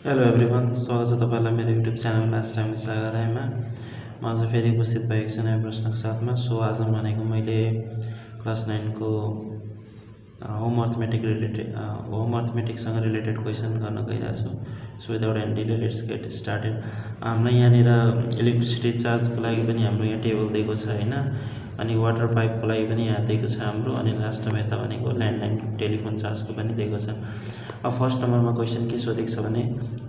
Hello everyone, स्वागत छ तपाईँलाई मेरो युट्युब च्यानल लास्ट टाइम सागराईमा। म आज फेरि उपस्थित भएको छु नयाँ प्रश्नको साथमा। सो आज भनेको मैले क्लास 9 को होम अर्थमेटिकसँग रिलेटेड क्वेसन गर्न गइरहेको छु। So without any delay let's get started. हामीलाई यहाँनिर इलेक्ट्रिसिटी चार्जको लागि पनि हाम्रो यहाँ टेबल दिएको छ हैन, अनि वाटर पाइपको लागि पनि यहाँ दिएको छ हाम्रो, अनि लास्टमा यता भनेको ल्यान्डलाइन टेलिफोन चार्जको पनि दिएको छ। अब फर्स्ट नम्बरमा क्वेसन के सोधेको छ भने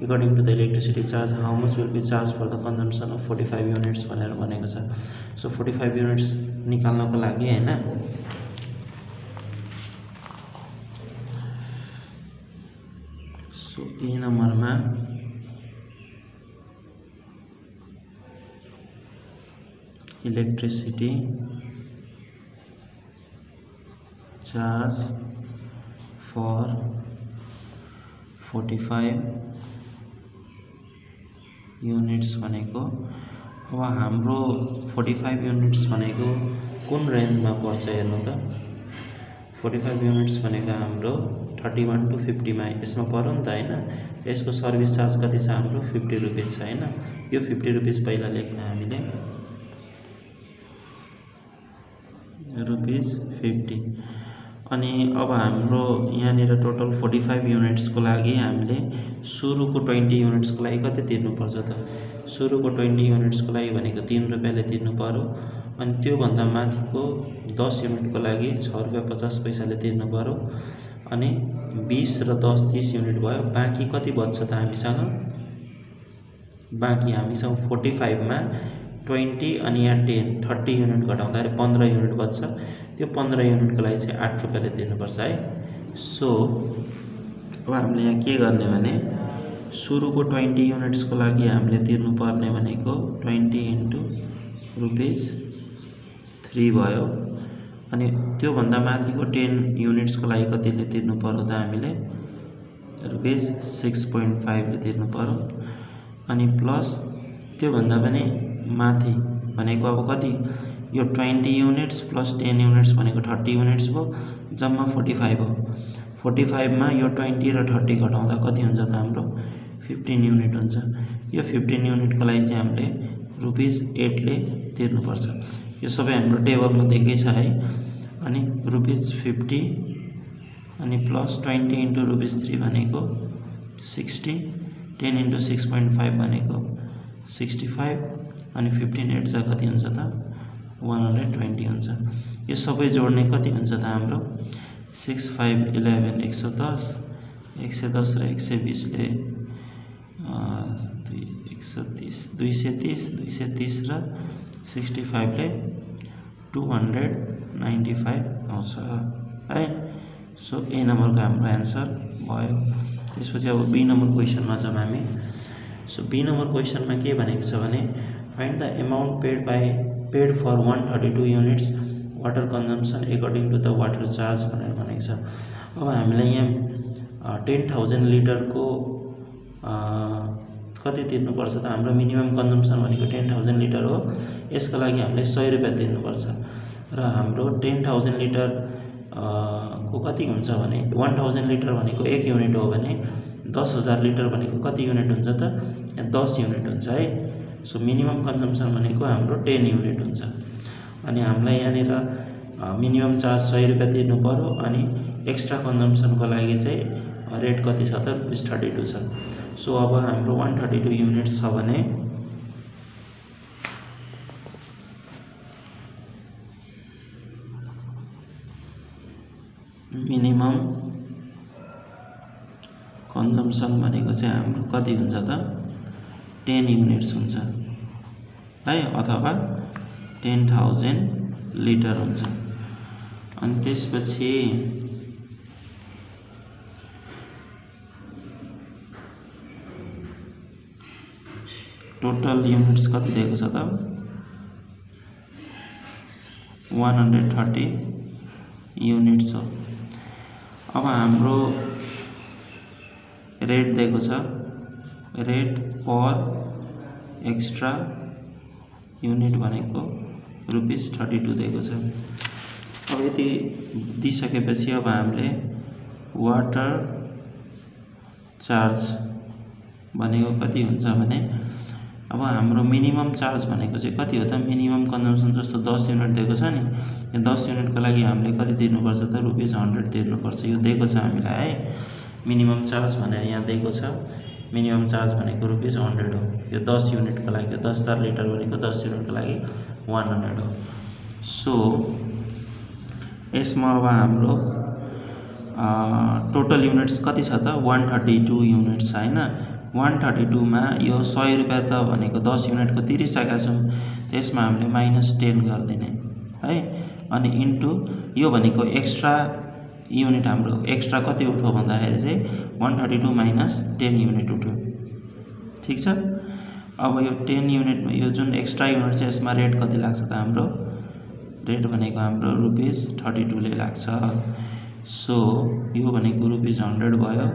according to the electricity charge how much will be charge for the consumption of 45 units भनेर भनेको छ। सो 45 युनिट्स निकाल्नको लागि हैन, सो ए नम्बरमा इलेक्ट्रिसिटी चार्ज फर 45 युनिट्स भनेको, अब हाम्रो 45 युनिट्स भनेको कुन रेन्जमा पर्छ हेर्नु त। 45 युनिट्स भनेको हाम्रो 31 to 50 मा यसमा पर्यो नि त हैन। यसको सर्भिस चार्ज कति छ हाम्रो 50 रुपैयाँ छ हैन। यो 50 रुपैयाँ पहिला लेख्न हामीले ₹50। अनि अब हाम्रो यहाँनिर टोटल 45 युनिट्सको लागि हामीले सुरुको 20 युनिट्सको लागि कति तिर्नुपर्छ त। सुरुको 20 युनिट्सको लागि भनेको 3 रुपैयाँले तिर्नु पर्यो, अनि त्यो भन्दा माथिको 10 युनिटको लागि 6 रुपैयाँ 50 पैसाले तिर्नु पर्यो, अनि 20 र 10 30 युनिट भयो। बाँकी कति बच्छ त हामीसँग, बाँकी हामीसँग 45 मा 20 अनि यहाँ 10 30 युनिट घटाउँदाखेरि 15 युनिट बच्छ। त्यो 15 युनिटको लागि चाहिँ 8 रुपैयाँले तिर्नुपर्छ है। सो अब हामीले यहाँ के गर्ने भने सुरुको 20 युनिट्सको लागि हामीले तिर्नुपर्ने भनेको 20 इन्टु ₹3 भयो, अनि त्यो भन्दा माथिको 10 युनिट्सको लागि कतिले तिर्नु पर्यो त हामीले ₹6.5 ले तिर्नु पर्यो, अनि प्लस त्यो भन्दा पनि माथि भनेको अब कति, यो 20 युनिट्स प्लस 10 युनिट्स भनेको 30 युनिट्स भयो, जम्मा 45 हो। 45 मा यो 20 र 30 घटाउँदा कति हुन्छ त हाम्रो 15 युनिट हुन्छ। यो 15 युनिटको लागि चाहिँ हामीले ₹8 ले तिर्नुपर्छ। यो सबै हाम्रो टेबलमा दिएकै छ है। अनि ₹50 अनि प्लस 20 इन्टु ₹3 भनेको 60, 10 इन्टु 6.5 भनेको 65, अनि 15 8 जा कति हुन्छ त 120 हुन्छ। यो सबै जोड्ने कति हुन्छ त हाम्रो 6 5 11 110, 110 र 120 ले 230 र 65 ले 295 आउँछ है। सो ए नम्बरको हाम्रो एन्सर भयो। त्यसपछि अब बी नम्बर क्वेसनमा जाउँ हामी। सो बी नम्बर क्वेसनमा के भनेको छ भने find the amount paid for 132 units water consumption according to the water charge भनेर भनेको छ। अब हामीलाई यहाँ 10,000 लिटरको कति तिर्नुपर्छ त, हाम्रो मिनिमम कन्जम्पसन भनेको 10,000 लिटर हो। यसको लागि हामीले 100 रुपैयाँ तिर्नुपर्छ, र हाम्रो 10,000 लिटर को कति हुन्छ भने 1000 लिटर भनेको 1 युनिट हो भने 10,000 लिटर भनेको कति युनिट हुन्छ त, 10 युनिट हुन्छ है। सो मिनिमम कन्जम्पसन भनेको हाम्रो 10 युनिट हुन्छ, अनि हामीलाई यहाँनिर मिनिमम चार्ज 100 रुपैयाँ तिर्नु पर्यो, अनि एक्स्ट्रा कन्जम्पसनको लागि चाहिँ रेट कति छ त ₹32 छ। सो अब हाम्रो 132 युनिट छ भने मिनिमम कन्जम्पसन भनेको चाहिँ हाम्रो कति हुन्छ त 10 युनिट्स हुन्छ है, अथवा 10,000 लिटर हुन्छ। अनि त्यसपछि टोटल युनिट्स कति दिएको छ त 130 युनिट्स हो। अब हाम्रो रेट दिएको छ, रेट पर एक्स्ट्रा युनिट भनेको ₹32 दिएको छ। अब यति दिइसकेपछि अब हामीले वाटर चार्ज भनेको कति हुन्छ भने अब हाम्रो मिनिमम चार्ज भनेको चाहिँ कति हो त मिनिमम कन्जम्सन जस्तो 10 युनिट दिएको छ नि यो 10 युनिटको लागि हामीले कति तिर्नुपर्छ त ₹100 तिर्नुपर्छ यो दिएको छ हामीलाई है मिनिमम चार्ज भनेर यहाँ दिएको छ मिनिमम चार्ज भनेको ₹100 हो यो 10 युनिटको लागि 10,000 लिटर भनेको 10 युनिटको लागि 100 हो सो यसमा अब हाम्रो टोटल युनिट्स कति छ त 132 युनिट्स हैन 132 मा यो 100 रुपैयाँ त भनेको 10 युनिटको तिरिसकेका छौं त्यसमा हामीले -10 गर्दिने है अनि इन्टु यो भनेको एक्स्ट्रा युनिट हाम्रो एक्स्ट्रा कति उठ्यो भन्दाखेरि चाहिँ 132 माइनस 10 युनिट उठ्यो ठीक छ अब यो 10 युनिटमा यो जुन एक्स्ट्रा युनिट छ यसमा रेट कति लाग्छ त हाम्रो रेट भनेको हाम्रो ₹32 ले लाग्छ सो यो भनेको ₹100 भयो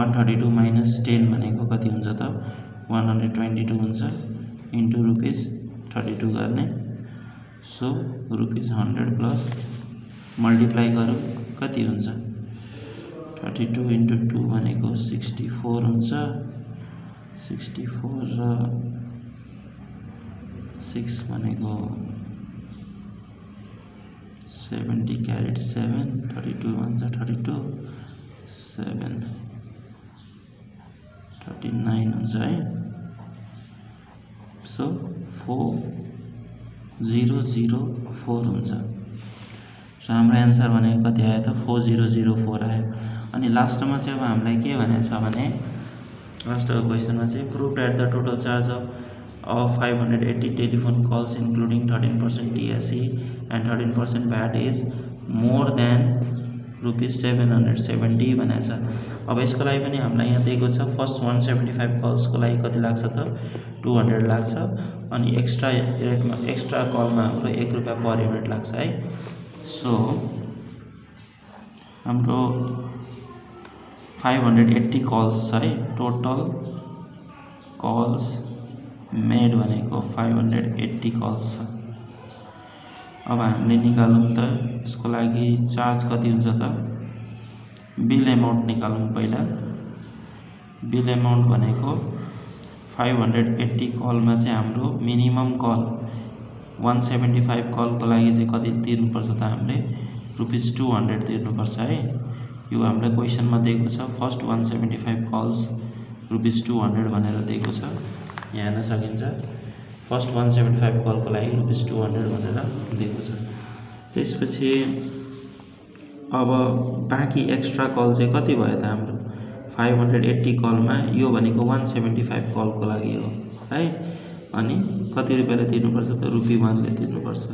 132 माइनस 10 भनेको कति हुन्छ त 122 हुन्छ इन्टु ₹32 गर्ने सो ₹100 प्लस मल्टिप्लाई गरौँ कति हुन्छ 32 इन्टु 2 भनेको 64 हुन्छ 64 र 6 भनेको 70 carried 7 32 भन्छ 32 7 39 हुन्छ है सो 4004 हुन्छ सो हाम्रो आन्सर भनेको कति आयो त 4004 आयो अनि लास्टमा चाहिँ अब हामीलाई के भनेछ भने लास्टको क्वेशनमा चाहिँ prove that the total charge of 580 telephone calls including 13% TSE and 13% VAT is more than ₹770 भनेछ अब यसको लागि पनि हामीलाई यहाँ दिएको छ फर्स्ट 175 कल्स को लागि कति लाग्छ त 200 लाग्छ अनि एक्स्ट्रा रेटमा एक्स्ट्रा कलमा हाम्रो ₹1 पर युनिट लाग्छ है सो हाम्रो 580 कल्स है टोटल कल्स मेड भनेको 580 कल्स छ अब हामीले निकालौं त यसको लागि चार्ज कति हुन्छ त बिल अमाउन्ट निकालौं पहिला बिल अमाउन्ट भनेको 580 कलमा चाहिँ हाम्रो मिनिमम कल 175 कल को लागि चाहिँ कति तिर्नुपर्छ त हामीले ₹200 तिर्नुपर्छ है यो हाम्रो क्वेशनमा दिएको छ फर्स्ट 175 कल्स ₹200 भनेर दिएको छ यहाँ हेर्न सकिन्छ फर्स्ट 175 कल को लागि ₹200 भनेर दिएको छ त्यसपछि अब बाँकी एक्स्ट्रा कल चाहिँ कति भयो त हाम्रो 580 कलमा यो भनेको 175 कल को लागि हो है अनि कति रुपैयाँले तिर्नुपर्छ त ₹1 ले तिर्नुपर्छ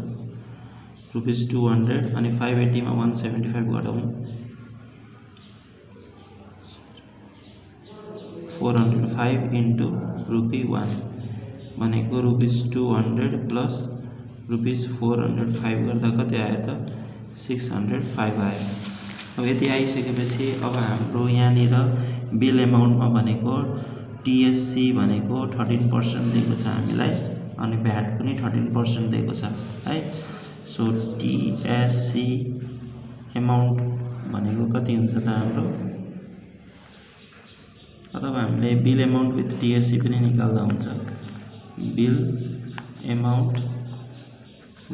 ₹200 अनि 580 मा 175 घटाउँ 405 इन्टु ₹1 भनेको ₹200 प्लस ₹405 गर्दा कति आयो त 605 आयो अब यति आइसकेपछि अब हाम्रो यहाँनिर बिल अमाउन्टमा भनेको TSC भनेको 13% दिएको छ हामीलाई अनि भ्याट पनि 13% दिएको छ है सो TSC अमाउन्ट भनेको कति हुन्छ त हाम्रो अथवा हामीले बिल अमाउन्ट विथ TSC पनि निकाल्दा हुन्छ बिल अमाउन्ट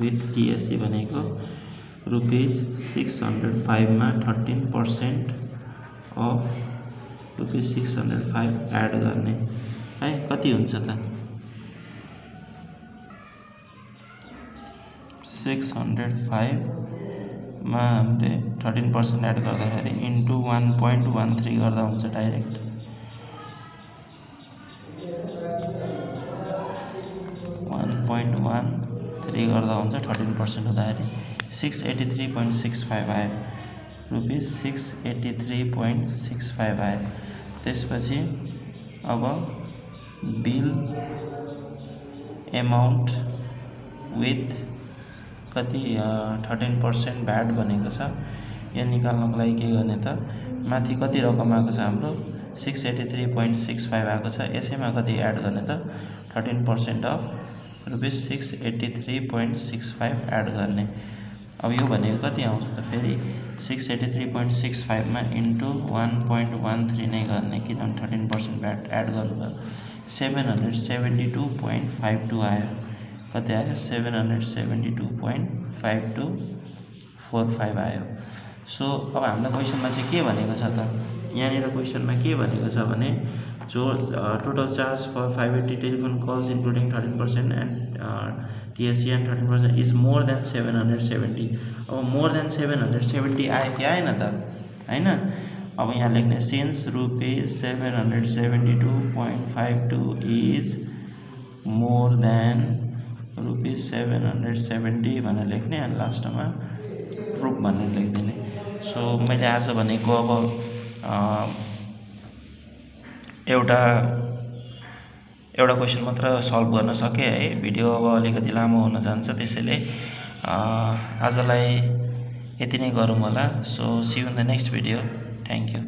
विथ TSC भनेको ₹605 मा 13% अफ ₹605 एड गर्ने है कति हुन्छ त 605 मा हामीले 13% एड गर्दाखेरि इन्टु 1.13 गर्दा हुन्छ डाइरेक्ट 1.13 गर्दा हुन्छ 13% हुँदाखेरि 683.65 आयो ₹683.65 आयो त्यसपछि अब बिल अमाउन्ट विथ कति 13% भ्याट भनेको छ यो निकाल्नको लागि के गर्ने त माथि कति रकम आएको छ हाम्रो 683.65 आएको छ यसैमा कति एड गर्ने त 13% अफ ₹683.65 एड गर्ने अब यो भनेको कति आउँछ त फेरि 683.65 मा इन्टु 1.13 नै गर्ने, किनभने 13% भ्याट एड गर्नुभयो। 772.52 आयो। कति आयो? 772.5245 आयो। सो अब हामीलाई क्वेसनमा चाहिँ के भनेको छ त? यहाँनिर क्वेसनमा के भनेको छ भने जो total charge for 580 telephone calls including 13% and TSC and 13% is more than 770। अब मोर देन 770 आयो कि आएन त? होइन। अब यहाँ लेख्ने सिन्स ₹772.52 इज मोर देन ₹770 भनेर लेख्ने अनि लास्टमा प्रुफ भनेर लेखिदिने। सो मैले आज भनेको अब एउटा क्वेसन मात्र सल्भ गर्न सकेँ है। भिडियो अब अलिकति लामो हुन जान्छ, त्यसैले आजलाई यति नै गरौँ होला। So see you in the next video. Thank you.